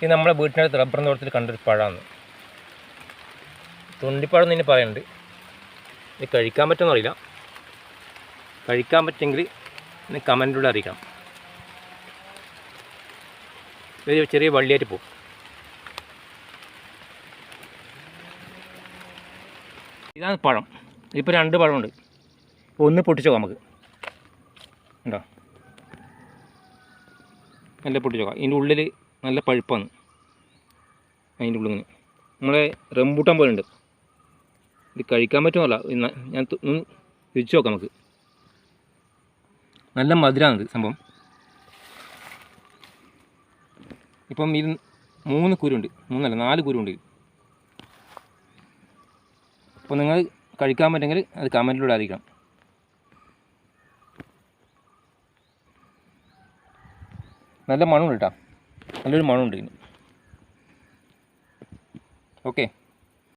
ഇത് നമ്മളെ വീട്ടിനടുത്ത് റബ്ബർ തോട്ടത്തിൽ കണ്ടൊരു പഴമാണ്. തുണ്ടിപ്പഴം എന്ന് ഇനി പറയുന്നുണ്ട്. ഇത് കഴിക്കാൻ പറ്റുമെന്ന് അറിയില്ല. കഴിക്കാൻ പറ്റുമെങ്കിൽ ഇന്ന് കമൻറ്റിലൂടെ അറിയിക്കണം. ഇത് ചെറിയ വള്ളിയായിട്ട് പോകും. ഇതാണ് പഴം. ഇപ്പോൾ 2 പഴമുണ്ട്. ഇപ്പോൾ ഒന്ന് പൊട്ടിച്ച് നോക്കാം നമുക്ക്. ഉണ്ടോ? നല്ല പൊട്ടിച്ച് നോക്കാം. ഇതിൻ്റെ ഉള്ളിൽ നല്ല പഴുപ്പാണ്. അതിൻ്റെ ഉള്ളിൽ നിന്ന് നമ്മളെ റംബൂട്ടാൻ പോലെ ഉണ്ട്. ഇത് കഴിക്കാൻ പറ്റുമല്ല. ഞാൻ ഒന്ന് രുചിച്ച് നോക്കാം നമുക്ക്. നല്ല മധുരമാണിത് സംഭവം. ഇപ്പം ഇത് 3 കുരുണ്ട്. 3 അല്ല 4 കുരുണ്ട്. അപ്പോൾ നിങ്ങൾ കഴിക്കാൻ പറ്റുമെങ്കിൽ അത് കമൻറ്റിലൂടെ അറിയിക്കണം. നല്ല മണമുണ്ട് കേട്ടോ. നല്ലൊരു മണമുണ്ട് ഇതിന്. ഓക്കെ.